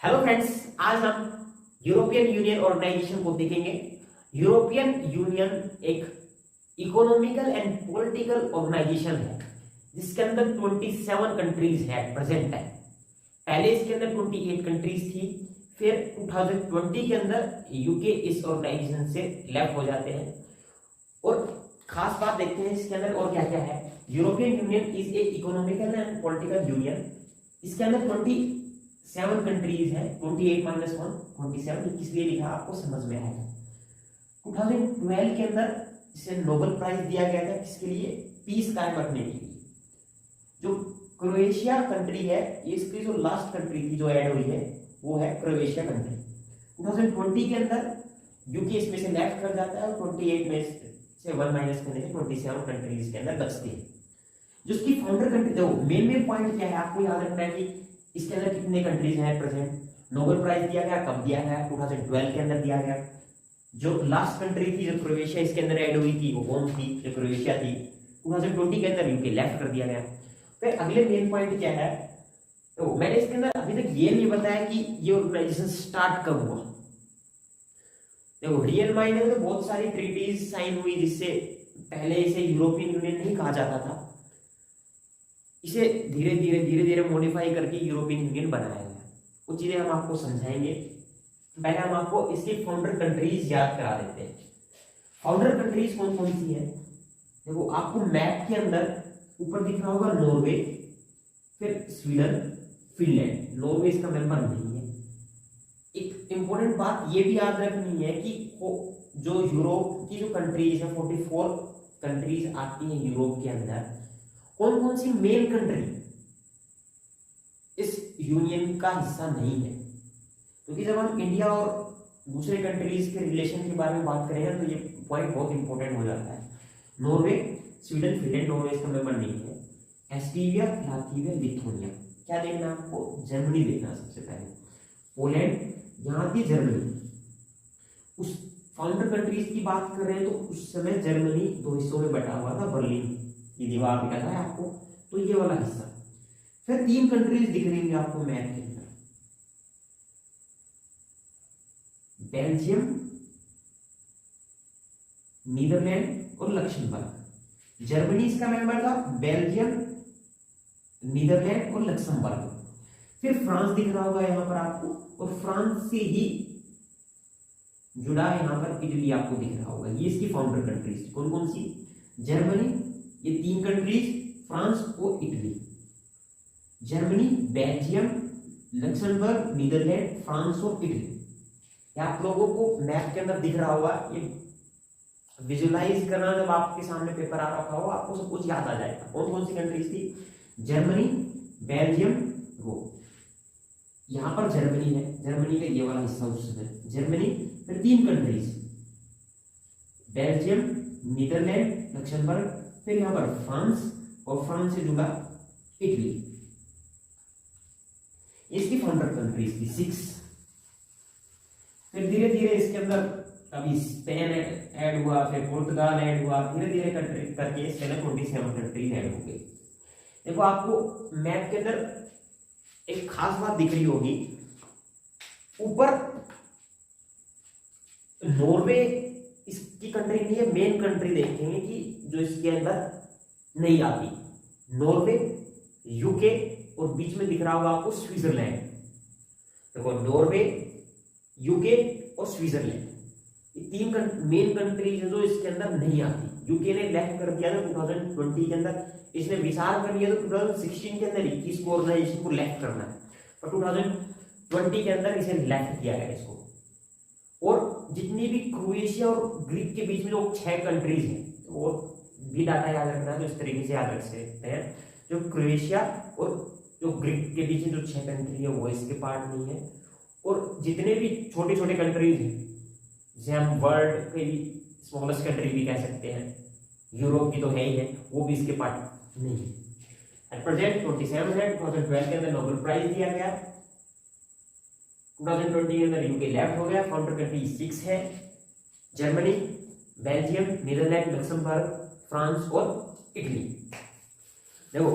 Hello friends, आज हम European union organisation को देखेंगे। यूरोपियन यूनियन एक इकोनॉमिकल एंड पॉलिटिकल ऑर्गेनाइजेशन है जिसके अंदर 27 कंट्रीज है प्रेजेंट टाइम। पहले इसके अंदर 28 कंट्रीज थी, फिर 2020 के अंदर यूके इस ऑर्गेनाइजेशन से लेफ्ट हो जाते हैं। और खास बात देखते हैं इसके अंदर और क्या क्या है। European union is a economical and political union. इसके अंदर 27 कंट्रीज है, 28 माइनस 1 27। किस लिए लिखा आपको समझ में आएगा। 2012 के अंदर इसे नोबेल प्राइज दिया गया था, किसके लिए? पीस कायम रखने के लिए। जो क्रोएशिया कंट्री है, इसकी जो लास्ट कंट्री थी जो ऐड हुई है वो है क्रोएशिया कंट्री। 2020 के अंदर यूके इसमें से लेफ्ट कर जाता है और 28 में से 1 माइनस करने से 27 कंट्रीज के अंदर बचती है। जो इसकी फाउंडर कंट्री, देखो मेन पॉइंट क्या है आपको याद रखना है कि इसके अंदर कितने कंट्रीज हैं प्रेजेंट। नोबेल प्राइज दिया गया, कब दिया गया? 2012 के अंदर दिया गया। जो लास्ट कंट्री थी जो क्रोएशिया इसके अंदर ऐड हुई थी वो कौन थी? जो क्रोएशिया थी। 2020 के अंदर यूके लेफ्ट कर दिया गया। फिर अगले मेन पॉइंट क्या है, तो मैंने इसके अंदर अभी तक ये नहीं बताया कि ये ऑर्गेनाइजेशन स्टार्ट कब हुआ। देखो रियल मायने में तो बहुत सारी ट्रीटीज साइन हुई जिससे पहले इसे यूरोपियन यूनियन नहीं कहा जाता था। इसे धीरे धीरे मॉडिफाई करके यूरोपियन यूनियन बनाया गया। कुछ चीजें हम आपको समझाएंगे। पहले हम आपको इसकी फाउंडर कंट्रीज याद करा देते हैं। फाउंडर कंट्रीज कौन कौन सी है? देखो आपको मैप के अंदर ऊपर दिख रहा होगा नॉर्वे, फिर स्वीडन, फिनलैंड। नॉर्वे इसका मेंबर नहीं है। एक इंपॉर्टेंट बात ये भी याद रखनी है कि जो यूरोप की जो कंट्रीज है 44 कंट्रीज आती हैं यूरोप के अंदर, कौन कौन सी मेन कंट्री इस यूनियन का हिस्सा नहीं है। क्योंकि जब हम इंडिया और दूसरे कंट्रीज के रिलेशन के बारे में बात करेंगे तो ये पॉइंट बहुत इंपॉर्टेंट हो जाता है। नॉर्वे, स्वीडन, फिनलैंड, नॉर्वे इसका मेंबर नहीं है। Estonia, Latvia, Lithuania. क्या देखना है आपको? जर्मनी देखना सबसे पहले। पोलैंड, यहाँ थी जर्मनी। उस फाउंडर कंट्रीज की बात कर रहे हैं तो उस समय जर्मनी दो हिस्सों में बटा हुआ था। बर्लिन की दीवार दिखा है आपको, तो ये वाला हिस्सा। फिर 3 कंट्रीज दिख रही है आपको मैप के अंदर, बेल्जियम, नीदरलैंड और लक्समबर्ग। जर्मनी इसका मेंबर था, बेल्जियम, नीदरलैंड और लक्समबर्ग। फिर फ्रांस दिख रहा होगा यहां पर आपको, और फ्रांस से ही जुड़ा यहां पर इटली आपको दिख रहा होगा। ये इसकी फाउंडर कंट्रीज कौन कौन सी? जर्मनी, ये 3 कंट्रीज, फ्रांस और Italy. Germany, Belgium, Luxembourg, Netherlands, France और इटली। आप लोगों को मैप के अंदर दिख रहा होगा। ये विजुलाइज करना, जब आपके सामने पेपर आ रखा हो आपको सब कुछ याद आ जाएगा। कौन कौन सी कंट्रीज थी? जर्मनी, बेल्जियम, वो यहां पर जर्मनी है, जर्मनी का ये वाला हिस्सा उस समय जर्मनी। फिर 3 कंट्रीज, बेल्जियम, नीदरलैंड, लक्समबर्ग। फिर यहां पर फ्रांस, और फ्रांस से जुड़ा इटली। इसकी फाउंडर कंट्रीज थी 6। फिर धीरे धीरे इसके अंदर अभी स्पेन ऐड हुआ, फिर पुर्तगाल ऐड हुआ, धीरे धीरे कंट्री करके इसके अंदर 27 कंट्रीज ऐड हो गई। देखो आपको मैप के अंदर एक खास बात दिख रही होगी, ऊपर नॉर्वे इसकी कंट्री नहीं है। मेन कंट्री देखेंगे कि जो इसके अंदर नहीं आती, नॉर्वे, यूके, और बीच में दिख रहा होगा आपको स्विट्जरलैंड। देखो नॉर्वे, यूके और स्विट्जरलैंड, ये 3 मेन कंट्रीज है जो इसके अंदर नहीं आती। यूके ने लेफ्ट कर दिया था 2020 के अंदर, इसने विचार कर लिया तो 2016 के अंदर 21 को ऑर्गेनाइजेशन को लेफ्ट करना है, और 2020 के अंदर इसे लेफ्ट किया गया इसको। और जितनी भी क्रोएशिया और ग्रीक के बीच में जो 6 कंट्रीज हैं वो भी डाटा याद रखना है, तो इस तरीके से याद रख सकते हैं। जो क्रोएशिया और जो ग्रीक के बीच में जो 6 कंट्री है वो इसके पार्ट नहीं है। और जितने भी छोटे छोटे कंट्रीज हैं, जिसे हम वर्ल्ड के स्मॉलेस्ट कंट्री भी कह सकते हैं, यूरोप की तो है ही है, वो भी इसके पार्ट नहीं है। एट प्रेजेंट 27 है। 2012 के अंदर नोबेल प्राइज दिया गया, 2020 के अंदर यूके लेफ्ट हो गया। फाउंडर कंट्री 6 है, Germany, Belgium, Netherlands, Luxembourg, France और इटली। देखो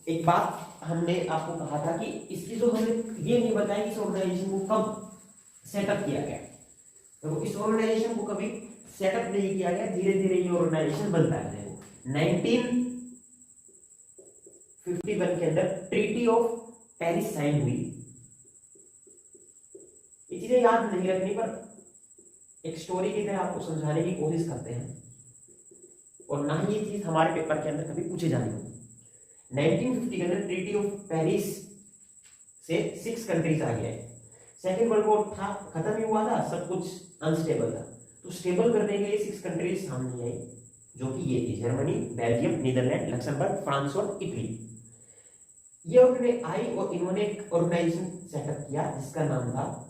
एक बात हमने आपको कहा था कि इसकी जो हमने ये नहीं बताया कि इस ऑर्गेनाइजेशन को कब सेटअप किया गया। तो इस ऑर्गेनाइजेशन को कभी सेटअप नहीं किया गया, धीरे धीरे ये ऑर्गेनाइजेशन बनता है। 1951 के अंदर ट्रीटी ऑफ पेरिस साइन हुई। ये चीजें याद नहीं रखनी, पर एक स्टोरी की तरह आपको समझाने की कोशिश करते हैं, और ना ही ये चीज हमारे पेपर के अंदर कभी पूछे जाने होगी। 1950 के अंदर ट्रीटी ऑफ पेरिस से 6 कंट्रीज आ गया है। सेकेंड वर्ल्ड वॉर था, खत्म ही हुआ था, सब कुछ अनस्टेबल था, तो स्टेबल करने के लिए 6 कंट्रीज सामने आई, जो कि ये थी Germany, Belgium, Netherlands, Luxembourg, France और इटली। ये उन्होंने आई और इन्होंने एक ऑर्गेनाइजेशन सेटअप किया जिसका नाम था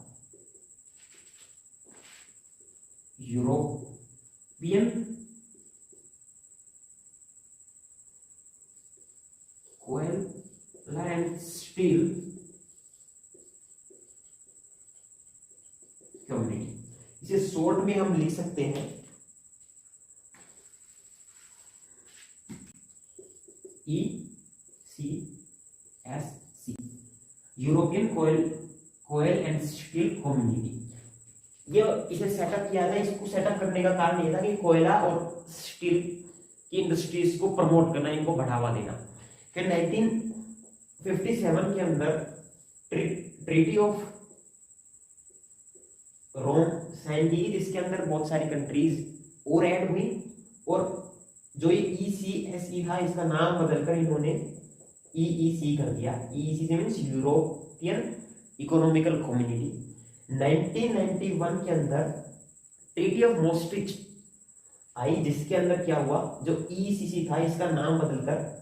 European coal and steel community. इसे शॉर्ट में हम लिख सकते हैं ECSC, European coal and steel community. ये इसे सेटअप किया था। इसको सेटअप करने का कारण ये था कि कोयला और स्टील की इंडस्ट्रीज को प्रमोट करना, इनको बढ़ावा देना। फिर 1957 के अंदर ट्रीटी ऑफ रोम साइन की, जिसके अंदर बहुत सारी कंट्रीज और ऐड हुई, और जो ये ECSC था इसका नाम बदलकर इन्होंने EEC कर दिया। EEC means European economical community. 1991 के अंदर ट्रीटी ऑफ मोस्ट्रिच आई, जिसके अंदर क्या हुआ, जो EEC था इसका नाम बदलकर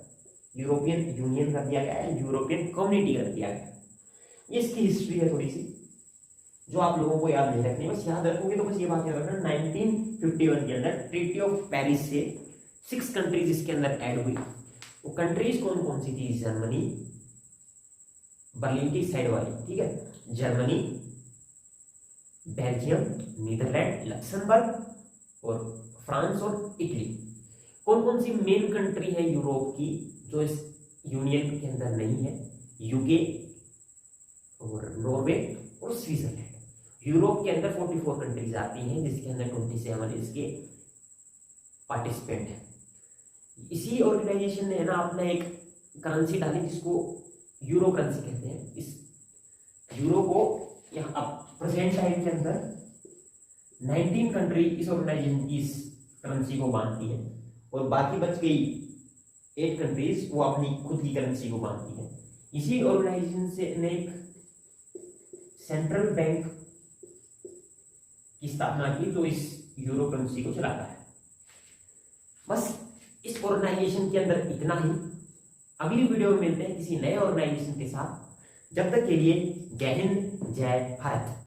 यूरोपियन यूनियन कर दिया गया है, यूरोपियन कम्युनिटी कर दिया गया। ये इसकी हिस्ट्री है थोड़ी सी, जो आप लोगों को याद नहीं रखनी, बस याद रखोगे तो बस ये बात याद रखना। 1951 के अंदर ट्रीटी ऑफ पेरिस से 6 कंट्रीज इसके अंदर ऐड हुई। वो कंट्रीज कौन कौन सी थी? जर्मनी, बर्लिन की साइड वाली, ठीक है, जर्मनी, बेल्जियम, नीदरलैंड, लक्समबर्ग और फ्रांस और इटली। कौन कौन सी मेन कंट्री है यूरोप की जो इस यूनियन के अंदर नहीं है? यूके और नॉर्वे और स्विट्जरलैंड। यूरोप के अंदर 44 कंट्रीज आती हैं, जिसके अंदर 27 इसके पार्टिसिपेंट हैं। इसी ऑर्गेनाइजेशन ने ना अपना एक करेंसी डाली जिसको यूरो करेंसी कहते हैं। इस यूरो को यहाँ अब प्रेजेंट टाइम के अंदर 19 कंट्री इस ऑर्गेनाइजेशन की इस करेंसी को बांधती है, और बाकी बच गई 8 कंट्रीज वो अपनी खुद की करेंसी को बांधती है। इसी ऑर्गेनाइजेशन से ने एक सेंट्रल बैंक की स्थापना की जो इस यूरो करेंसी को चलाता है। बस इस ऑर्गेनाइजेशन के अंदर इतना ही। अगली वीडियो में मिलते हैं किसी नए ऑर्गेनाइजेशन के साथ। जब तक के लिए जय हिंद, जय भारत।